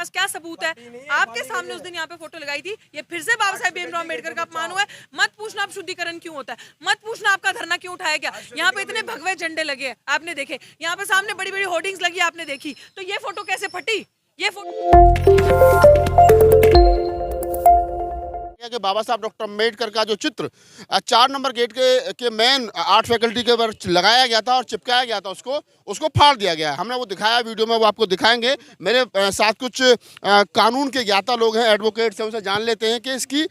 पास क्या सबूत है? आपके सामने उस दिन यहाँ पे फोटो लगाई थी, ये फिर से बाबा साहेब भीमराव अम्बेडकर का अपमान हुआ है। मत पूछना आप शुद्धिकरण क्यों होता है, मत पूछना आपका धरना क्यों उठाया गया। यहाँ पे इतने भगवे झंडे लगे हैं, आपने देखे, यहाँ पे सामने बड़ी बड़ी होर्डिंग्स लगी आपने देखी, तो ये फोटो कैसे फटी? ये फोटो कि बाबा साहब डॉक्टर अम्बेडकर का जो चित्र 4 नंबर गेट के मेन आर्ट फैकल्टी के पर लगाया गया था और चिपकाया गया था, उसको फाड़ दिया गया। हमने वो दिखाया वीडियो में, वो आपको दिखाएंगे। मेरे साथ कुछ कानून के ज्ञाता लोग हैं, एडवोकेट्स हैं, उनसे जान लेते हैं कि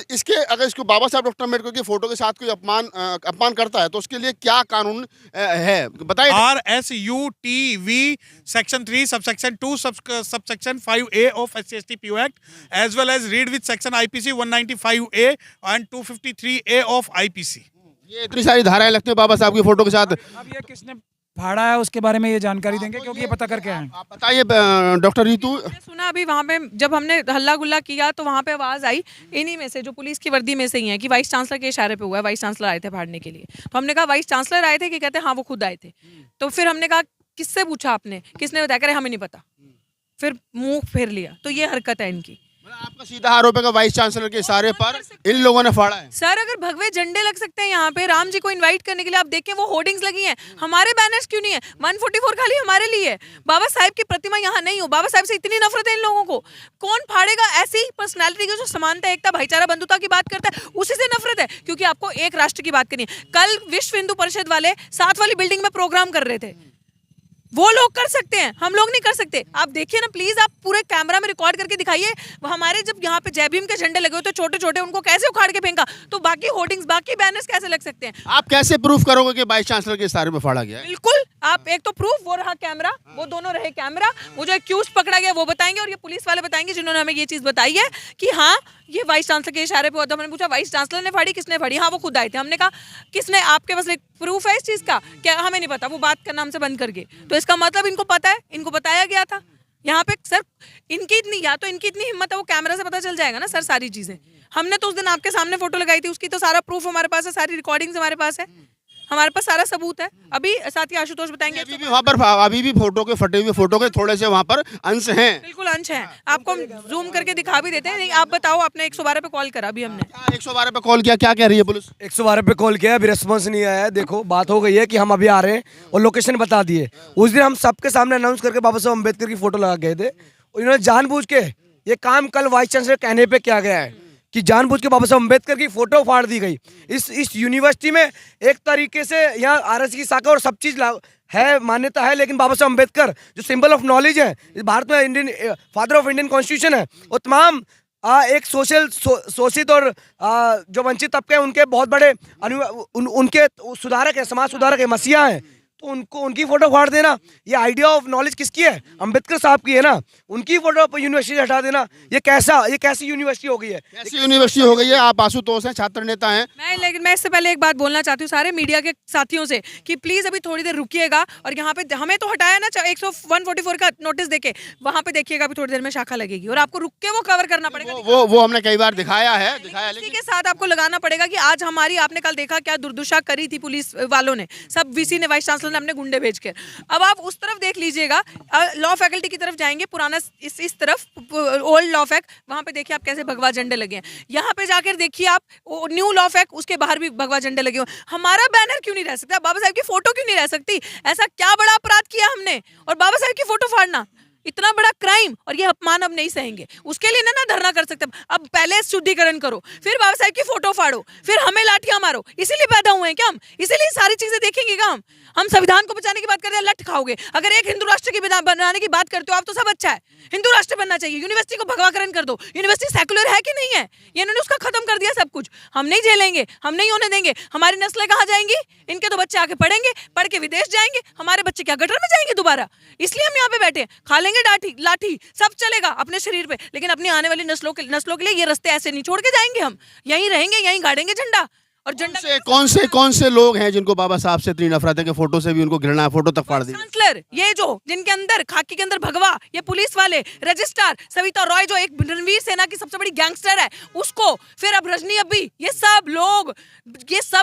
इसके अगर इसको बाबा साहब डॉक्टर अम्बेडकर की फोटो के साथ कोई अपमान करता है तो उसके लिए क्या कानून है, बताइए। RSUTV section 3 subsection 2 subsection 5A of SC/ST PO act as well as read with section IPC 195A and 253A of IPC। ये इतनी सारी धाराएं लगती हैं बाबा साहब की फोटो के साथ। अब ये किसने फाड़ा है उसके बारे में ये जानकारी देंगे, क्योंकि ये पता करके आए। आप बताइए डॉक्टर रितु। मैंने सुना अभी वहाँ पे जब हमने हल्ला गुल्ला किया तो वहाँ पे आवाज आई इन्हीं में से, जो पुलिस की वर्दी में से ही है, कि वाइस चांसलर के इशारे पे हुआ है, वाइस चांसलर आए थे फाड़ने के लिए। तो हमने कहा वाइस चांसलर आए थे कि कहते हैं हाँ वो खुद आए थे। तो फिर हमने कहा किससे पूछा आपने, किसने बताया? करे हमें नहीं पता, फिर मुंह फेर लिया। तो ये हरकत है इनकी। आपका सीधा आरोप है कि वाइस चांसलर के इशारे पर इन लोगों ने फाड़ा है। सर अगर भगवे झंडे लग सकते हैं यहाँ पे राम जी को इनवाइट करने के लिए, आप देखें वो होर्डिंग्स लगी हैं, हमारे बैनर्स क्यों नहीं है? 144 खाली हमारे लिए है। बाबा साहब की प्रतिमा यहाँ नहीं हो, बाबा साहब से इतनी नफरत है इन लोगों को, कौन फाड़ेगा? ऐसी पर्सनैलिटी की जो समानता, एकता, भाईचारा, बंधुता की बात करता है, उसी से नफरत है। क्योंकि आपको एक राष्ट्र की बात करनी है। कल विश्व हिंदू परिषद वाले 7 वाली बिल्डिंग में प्रोग्राम कर रहे थे, वो लोग कर सकते हैं, हम लोग नहीं कर सकते। आप देखिए ना प्लीज, आप पूरे कैमरा में रिकॉर्ड करके दिखाइए। हमारे जब यहाँ पे जय भीम के झंडे लगे होते छोटे छोटे, उनको कैसे उखाड़ के फेंका, तो बाकी होर्डिंग्स, बाकी बैनर्स कैसे लग सकते हैं? आप कैसे प्रूफ करोगे कि वाइस चांसलर के इशारे में फाड़ा गया है? बिल्कुल, आप एक तो प्रूफ, वो रहा कैमरा, वो दोनों रहे कैमरा, वो जो एक्यूज पकड़ा गया वो बताएंगे, और ये पुलिस वाले बताएंगे जिन्होंने हमें ये चीज बताई है कि हाँ ये वाइस चांसलर के इशारे पे हुआ था। मैंने पूछा वाइस चांसलर ने फाड़ी, किसने फाड़ी? हाँ वो खुद आए थे। हमने कहा किसने? आपके पास प्रूफ है इस चीज का? क्या हमें नहीं पता, वो बात करना हमसे बंद करके। तो इसका मतलब इनको पता है, इनको बताया गया था यहाँ पे। सर इनकी इतनी, या तो इनकी इतनी हिम्मत है, वो कैमरा से पता चल जाएगा ना सर सारी चीजें। हमने तो उस दिन आपके सामने फोटो लगाई थी, उसकी तो सारा प्रूफ हमारे पास है, सारी रिकॉर्डिंग्स हमारे पास है, हमारे पास सारा सबूत है। अभी साथी आशुतोष बताएंगे। अभी भी वहाँ पर अभी भी फोटो के फटे हुए फोटो के थोड़े से वहाँ पर अंश हैं। बिल्कुल अंश हैं, आपको हम जूम करके दिखा भी देते हैं। नहीं आप बताओ, आपने 112 पे कॉल करा अभी हमने। 112 पे कॉल किया, क्या कह रही है पुलिस? 112 पे कॉल किया, अभी रिस्पॉन्स नहीं आया है। देखो बात हो गई है कि हम अभी आ रहे हैं और लोकेशन बता दिए। उस दिन हम सबके सामने अनाउंस करके बाबा साहब अम्बेडकर की फोटो लगा गए थे। इन्होंने जानबूझ के ये काम कल वाइस चांसलर कहने पे किया गया है कि जानबूझ के बाबा साहब अम्बेडकर की फोटो फाड़ दी गई। इस यूनिवर्सिटी में एक तरीके से यहाँ RS की शाखा और सब चीज है, मान्यता है, लेकिन बाबा साहब अम्बेडकर जो सिंबल ऑफ नॉलेज है, इस भारत में Indian father of Indian constitution है, और तमाम एक शोषित और जो वंचित तबके हैं उनके बहुत बड़े उनके सुधारक है, समाज सुधारक है, मसीहा है। तो उनको उनकी फोटो फाड़ देना, ये आइडिया ऑफ नॉलेज किसकी है? अम्बेडकर साहब की है ना। उनकी फोटो यूनिवर्सिटी हटा देना, ये कैसी यूनिवर्सिटी हो गई है? कैसी यूनिवर्सिटी हो गई है? आप आशुतोष हैं, छात्र नेता हैं। लेकिन मैं इससे पहले एक बात बोलना चाहती हूँ सारे मीडिया के साथियों से कि प्लीज अभी थोड़ी देर रुकिएगा, और यहाँ पे हमें तो हटाया ना 144 का नोटिस देके, वहाँ पे देखिएगा अभी थोड़ी देर में शाखा लगेगी और आपको रुक के वो कवर करना पड़ेगा। वो हमने कई बार दिखाया है, इसी के साथ आपको लगाना पड़ेगा कि आज हमारी, आपने कल देखा क्या दुर्दशा करी थी पुलिस वालों ने, सब VC ने, वाइस चांसलर ने अपने गुंडे भेज के। अब आप उस तरफ देख लीजिएगा, लॉ फैकल्टी की तरफ जाएंगे, पुराना इस तरफ ओल्ड लॉ फैक, वहां पे देखिए आप कैसे भगवा झंडे लगे हैं। यहाँ पे जाकर देखिए आप न्यू लॉ फैक, उसके बाहर भी भगवा झंडे लगे हुए। हमारा बैनर क्यों नहीं रह सकता? बाबा साहब की फोटो क्यों नहीं रह सकती? ऐसा क्या बड़ा अपराध किया हमने? और बाबा साहब की फोटो फाड़ना इतना बड़ा क्राइम, और ये अपमान अब नहीं सहेंगे। उसके लिए ना धरना कर सकते, अब पहले शुद्धिकरण करो, फिर बाबा साहब की फोटो फाड़ो, फिर हमें लाठियां मारो। इसीलिए पैदा हुए हैं क्या हम? इसीलिए सारी चीजें देखेंगे क्या हम संविधान को बचाने की बात कर रहे हैं, लठ खाओगे। अगर एक हिंदू राष्ट्र की बनाने की बात करते हो आप तो सब अच्छा है, हिंदू राष्ट्र बनना चाहिए। यूनिवर्सिटी को भगवाकरण कर दो। यूनिवर्सिटी सेकुलर है कि नहीं है? ये इन्होंने उसका खत्म कर दिया सब कुछ। हम नहीं झेलेंगे, हम नहीं होने देंगे। हमारी नस्लें कहाँ जाएंगी? इनके तो बच्चे आके पढ़ेंगे, पढ़ के विदेश जाएंगे, हमारे बच्चे क्या गटर में जाएंगे दोबारा? इसलिए हम यहाँ पे बैठे, खा लेंगे लाठी, सब चलेगा अपने शरीर पे, लेकिन अपनी आने वाली नस्लों के लिए ये रास्ते ऐसे नहीं छोड़ के जाएंगे। हम यहीं रहेंगे, यहीं गाड़ेंगे झंडा। और झंडा कौन से लोग हैं जिनको बाबा साहब से इतनी नफरत है कि फोटो से भी उनको घृणा है, फोटो तक फाड़ दी? चांसलर, ये जो जिनके अंदर खाकी के अंदर भगवा, ये पुलिस वाले, रजिस्ट्रार सविता रॉय जो एक रणवीर सेना की सबसे बड़ी गैंगस्टर है, उसको, फिर अब रजनी अब्बी, ये सब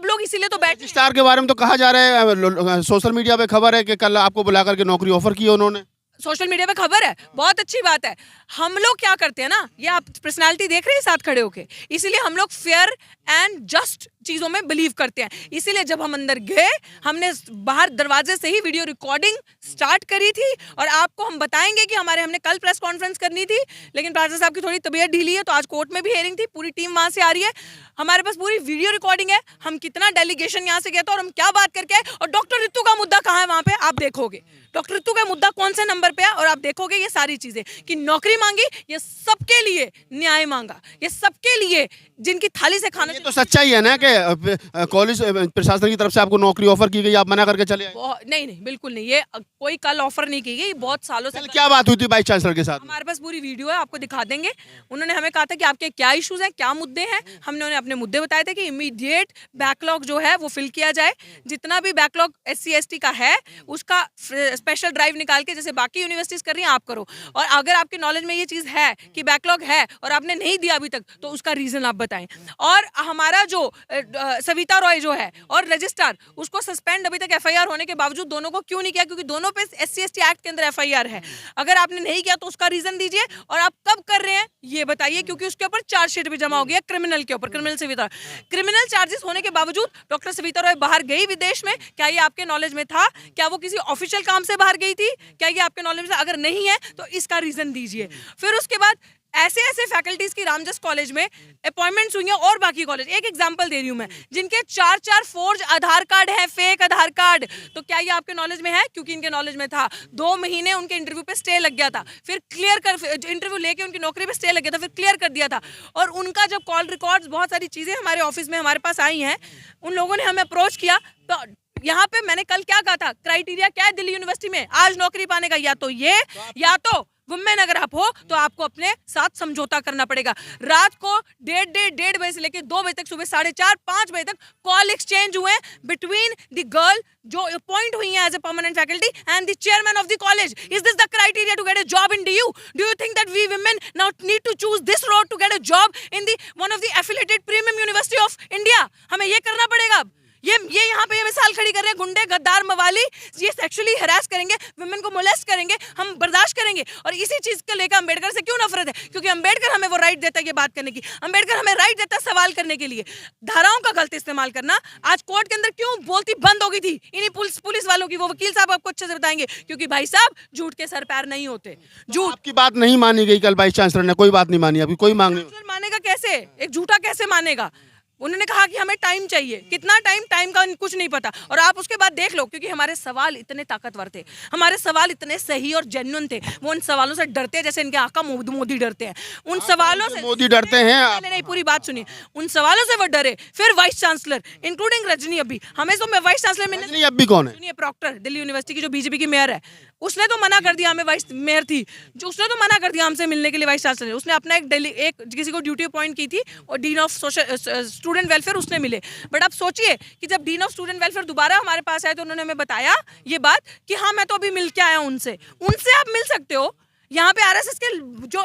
लोग इसीलिए तो बैठे। रजिस्ट्रार के बारे में तो कहा जा रहा है, सोशल मीडिया पे खबर है कि कल आपको बुला करके नौकरी ऑफर की है उन्होंने। सोशल मीडिया पे खबर है, बहुत अच्छी बात है। हम लोग क्या करते हैं ना, ये आप पर्सनालिटी देख रहे हैं साथ खड़े होके, इसीलिए हम लोग फेयर एंड जस्ट चीज़ों में बिलीव करते हैं। इसीलिए जब हम अंदर गए, हमने बाहर दरवाजे से ही वीडियो रिकॉर्डिंग स्टार्ट करी थी। और आपको हम बताएंगे कि हमने कल प्रेस कॉन्फ्रेंस करनी थी, लेकिन प्राचा साहब की थोड़ी तबीयत ढीली है, तो आज कोर्ट में भी हेयरिंग थी, पूरी टीम वहां से आ रही है, हमारे पास पूरी वीडियो रिकॉर्डिंग है, हम कितना डेलीगेशन यहाँ से गया था और हम क्या बात करके आए, और डॉक्टर रितु का मुद्दा कहाँ है वहां पे आप देखोगे, डॉक्टर रितु का मुद्दा कौन से नंबर पे है, और आप देखोगे ये सारी चीजें कि नौकरी मांगी, ये सबके लिए न्याय मांगा, ये सबके लिए जिनकी थाली से खाना। ये तो सच्चाई है ना कि कॉलेज प्रशासन की तरफ से आपको नौकरी ऑफर की गई, आप मना करके चले आए? नहीं नहीं, बिल्कुल नहीं, ये कोई कल ऑफर नहीं की गई, बहुत सालों से। कल क्या बात हुई थी वाइस चांसलर के साथ? हमारे पास पूरी वीडियो है, आपको दिखा देंगे। उन्होंने हमें कहा था कि आपके क्या इश्यूज हैं, क्या मुद्दे हैं। हमने उन्हें अपने मुद्दे बताए थे कि इमीडिएट बैकलॉग जो है वो फिल किया जाए, जितना भी बैकलॉग SC ST का है उसका स्पेशल ड्राइव निकाल के, जैसे बाकी यूनिवर्सिटीज कर रही हैं, आप करो। और अगर आपके नॉलेज में ये चीज़ है कि बैकलॉग है और आपने नहीं दिया अभी तक, तो उसका रीजन आप बताएं। और हमारा जो सविता रॉय जो है और रजिस्ट्रार, उसको सस्पेंड अभी तक FIR होने के बावजूद दोनों को क्यों नहीं किया? क्योंकि दोनों पे SC ST एक्ट के अंदर FIR है। अगर आपने नहीं किया तो उसका रीजन दीजिए, और आप कब कर रहे हैं ये बताइए, क्योंकि उसके ऊपर चार्जशीट भी जमा हो गया क्रिमिनल के ऊपर, क्रिमिनल सविता, क्रिमिनल चार्जेस होने के बावजूद डॉक्टर सविता रॉय बाहर गई विदेश में। क्या ये आपके नॉलेज में था? क्या वो किसी ऑफिशियल काम से बाहर गई थी? क्या ये आपके नॉलेज में? अगर नहीं है तो इसका रीजन दीजिए। फिर उसके बाद ऐसे ऐसे फैकल्टीज की रामजस कॉलेज में अपॉइंटमेंट्स हुई हैं, और बाकी कॉलेज, एक एग्जांपल दे रही हूं मैं, जिनके 4-4 फोर्ज आधार कार्ड है, फेक आधार कार्ड। तो क्या ये आपके नॉलेज में है? क्योंकि इनके नॉलेज में था। 2 महीने उनके इंटरव्यू पे स्टे लग गया था, फिर क्लियर कर, इंटरव्यू लेके उनकी नौकरी पे स्टे लग गया था, फिर क्लियर कर दिया था। और उनका जब कॉल रिकॉर्ड्स, बहुत सारी चीजें हमारे ऑफिस में हमारे पास आई हैं, उन लोगों ने हमें अप्रोच किया। तो यहाँ पे मैंने कल क्या कहा था, क्राइटेरिया क्या है दिल्ली यूनिवर्सिटी में आज नौकरी पाने का? या तो ये, या तो वुमेन अगर आप हो तो आपको अपने साथ समझौता करना पड़ेगा। रात को 1:30 बजे से लेकर 2 बजे तक, सुबह 4:30-5 बजे तक कॉल एक्सचेंज हुए बिटवीन द गर्ल जो अपॉइंट हुई है as a permanent faculty and the chairman of the college. Is this the criteria to get a job in DU? Do you think that we women now need to choose this road to get a job in the one of the affiliated premium university of India? हमें ये करना पड़ेगा अब। ये यहाँ पे ये मिसाल खड़ी कर रहे हैं, गुंडे, गद्दार, मवाली, ये सेक्सुअली हरास करेंगे, वुमेन को मोलेस्ट करेंगे, हम बर्दाश्त करेंगे। और इसी चीज को लेकर अम्बेडकर से क्यों नफरत है? क्योंकि अम्बेडकर हमें वो राइट देता है ये बात करने की, अम्बेडकर हमें राइट देता है सवाल करने के लिए। धाराओं का गलत इस्तेमाल करना आज कोर्ट के अंदर क्यों बोलती बंद हो गई थी इन्हीं पुलिस वालों की? वो वकील साहब आपको अच्छे से बताएंगे, क्योंकि भाई साहब झूठ के सर पैर नहीं होते। झूठ आपकी बात नहीं मानी गई कल वाइस चांसलर ने? कोई बात नहीं मानी, अभी कोई मांग नहीं। मानेगा कैसे? एक झूठा कैसे मानेगा? उन्होंने कहा कि हमें टाइम चाहिए। कितना टाइम का कुछ नहीं पता। और आप उसके बाद देख लो, क्योंकि हमारे सवाल इतने ताकतवर थे, हमारे सवाल इतने सही और जेन्युइन थे, वो उन सवालों से डरते हैं जैसे इनके आका मोदी डरते हैं। उन सवालों से मोदी डरते हैं? नहीं, पूरी बात सुनिए। उन सवालों से वो डरे। फिर वाइस चांसलर इंक्लूडिंग रजनी अब्बी, हमें तो वाइस चांसलर मिलने, रजनी अब्बी कौन है? सुनिए, प्रॉक्टर दिल्ली यूनिवर्सिटी की जो BJP की मेयर है, उसने तो मना कर दिया, हमें वाइस मेयर थी जो, उसने तो मना कर दिया हमसे मिलने के लिए वाइस चांसलर। उसने अपना एक किसी को ड्यूटी अपॉइंट की थी और डीन ऑफ स्टूडेंट वेलफेयर उसने मिले। बट आप सोचिए कि जब डीन ऑफ स्टूडेंट वेलफेयर दोबारा हमारे पास आए तो उन्होंने हमें बताया ये बात कि हाँ मैं तो अभी मिल के आया उनसे आप मिल सकते हो। यहाँ पे RSS के जो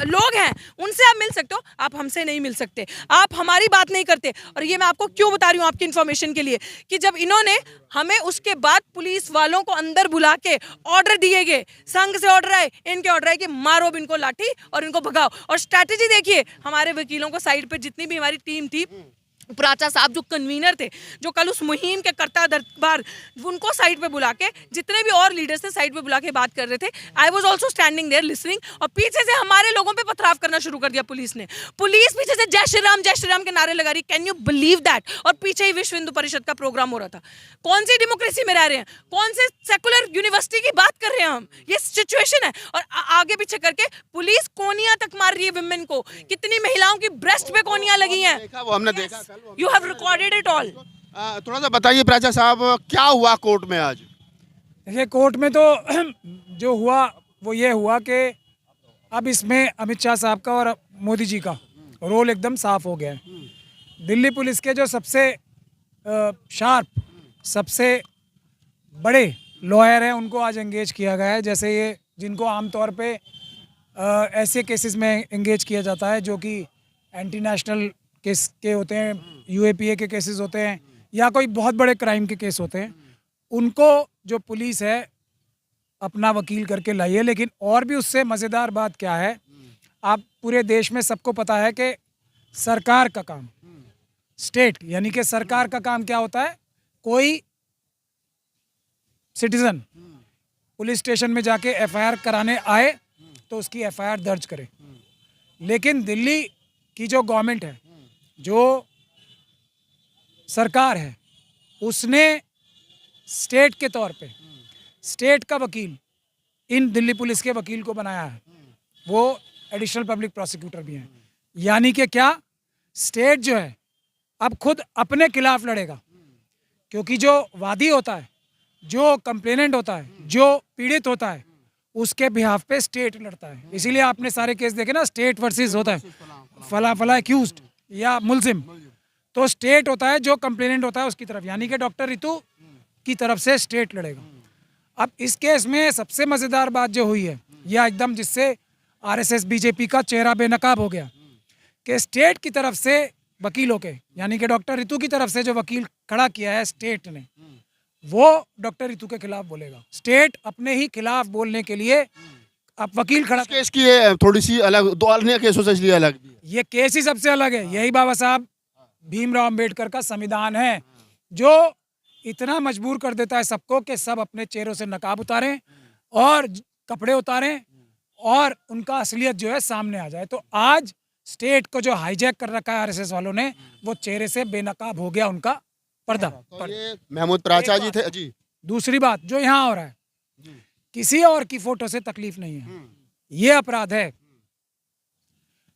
लोग हैं उनसे आप मिल सकते हो, आप हमसे नहीं मिल सकते, आप हमारी बात नहीं करते। और ये मैं आपको क्यों बता रही हूँ आपकी इन्फॉर्मेशन के लिए, कि जब इन्होंने हमें उसके बाद पुलिस वालों को अंदर बुला के ऑर्डर दिए गए, संघ से ऑर्डर आए, इनके ऑर्डर आए कि मारो इनको लाठी और इनको भगाओ। और स्ट्रैटेजी देखिए, हमारे वकीलों को साइड पे जितनी भी हमारी टीम थी, प्राचा साहब जो कन्वीनर थे, जो कल उस मुहिम के करता दरबार, उनको साइड पे बुला के, जितने भी और लीडर्स थे साइड पे बुला के बात कर रहे थे। I was also standing there listening. और पीछे से हमारे लोगों पे पथराव करना शुरू कर दिया पुलिस ने। पुलिस पीछे से जय श्री राम के नारे लगा रही। Can you believe that? और पीछे ही विश्व हिंदू परिषद का प्रोग्राम हो रहा था। कौन सी डेमोक्रेसी में रह रहे हैं? कौन से सेकुलर यूनिवर्सिटी की बात कर रहे हैं हम? ये सिचुएशन है। और आगे पीछे करके पुलिस कोनियां तक मार रही है विमेन को। कितनी महिलाओं की ब्रेस्ट पे कोनियां लगी हैं, वो हमने देखा। You have recorded it all. थोड़ा सा बताइए प्राचा साहब, क्या हुआ कोर्ट में आज? देखिए, कोर्ट में तो जो हुआ वो ये हुआ कि अब इसमें अमित शाह साहब का और मोदी जी का रोल एकदम साफ हो गया है। दिल्ली पुलिस के जो सबसे शार्प, सबसे बड़े लॉयर हैं उनको आज एंगेज किया गया है। जैसे ये जिनको आमतौर पे ऐसे केसेस में एंगेज किया जाता है जो कि एंटी नेशनल केस के होते हैं, UAPA के केसेस होते हैं, या कोई बहुत बड़े क्राइम के केस होते हैं, उनको जो पुलिस है अपना वकील करके लाइए। लेकिन और भी उससे मज़ेदार बात क्या है, आप पूरे देश में सबको पता है कि सरकार का काम, स्टेट यानी कि सरकार का काम क्या होता है, कोई सिटीजन पुलिस स्टेशन में जाके एफआईआर कराने आए तो उसकी एफआईआर दर्ज करे। लेकिन दिल्ली की जो गवर्नमेंट है, जो सरकार है, उसने स्टेट के तौर पे स्टेट का वकील इन दिल्ली पुलिस के वकील को बनाया है। वो एडिशनल पब्लिक प्रोसिक्यूटर भी हैं। यानी कि क्या, स्टेट जो है अब खुद अपने खिलाफ लड़ेगा, क्योंकि जो वादी होता है, जो कंप्लेनेंट होता है, जो पीड़ित होता है, उसके बिहाफ पे स्टेट लड़ता है। इसीलिए आपने सारे केस देखे ना, स्टेट वर्सेस होता है, फला फला एक्यूज्ड या मुलजिम, तो स्टेट होता है जो कंप्लेनेंट होता है उसकी तरफ, यानी कि डॉक्टर रितु की तरफ से स्टेट लड़ेगा। अब इस केस में सबसे मज़ेदार बात जो हुई है, या एकदम जिससे आरएसएस बीजेपी का चेहरा बेनकाब हो गया, कि स्टेट की तरफ से वकीलों के, यानी कि डॉक्टर रितु की तरफ से जो वकील खड़ा किया है स्टेट ने, वो डॉक्टर रितु के खिलाफ बोलेगा। स्टेट अपने ही खिलाफ बोलने के लिए अब वकील खड़ा, केस की ये थोड़ी सी अलग, दो अन्य केसों से इसलिए अलग भी है। ये केस ही सबसे अलग है। यही बाबा साहब भीमराव अंबेडकर का संविधान है, जो इतना मजबूर कर देता है सबको कि सब अपने चेहरों से नकाब उतारें और कपड़े उतारें और उनका असलियत जो है सामने आ जाए। तो आज स्टेट को जो हाईजैक कर रखा है आरएसएस वालों ने, वो चेहरे से बेनकाब हो गया उनका पर्दा। तो ये महमूद प्राचा जी थे जी। दूसरी बात जो यहाँ हो रहा है, किसी और की फोटो से तकलीफ नहीं है, ये अपराध है।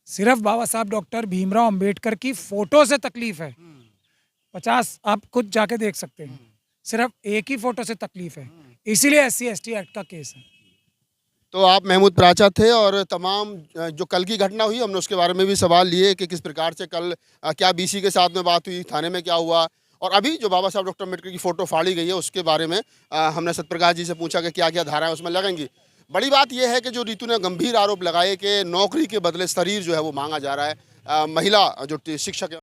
सिर्फ बाबा साहब डॉक्टर भीमराव अंबेडकर की फोटो से तकलीफ है। 50 आप खुद जाके देख सकते हैं, सिर्फ एक ही फोटो से तकलीफ है, इसीलिए SC/ST एक्ट का केस है। तो आप महमूद प्राचा थे और तमाम जो कल की घटना हुई, हमने उसके बारे में भी सवाल लिए कि किस प्रकार से कल क्या BC के साथ में बात हुई, थाने में क्या हुआ, और अभी जो बाबा साहब डॉक्टर अम्बेडकर की फ़ोटो फाड़ी गई है उसके बारे में हमने सत्यप्रकाश जी से पूछा कि क्या क्या धाराएं उसमें लगेंगी। बड़ी बात यह है कि जो रितु ने गंभीर आरोप लगाए कि नौकरी के बदले शरीर जो है वो मांगा जा रहा है। महिला जो शिक्षक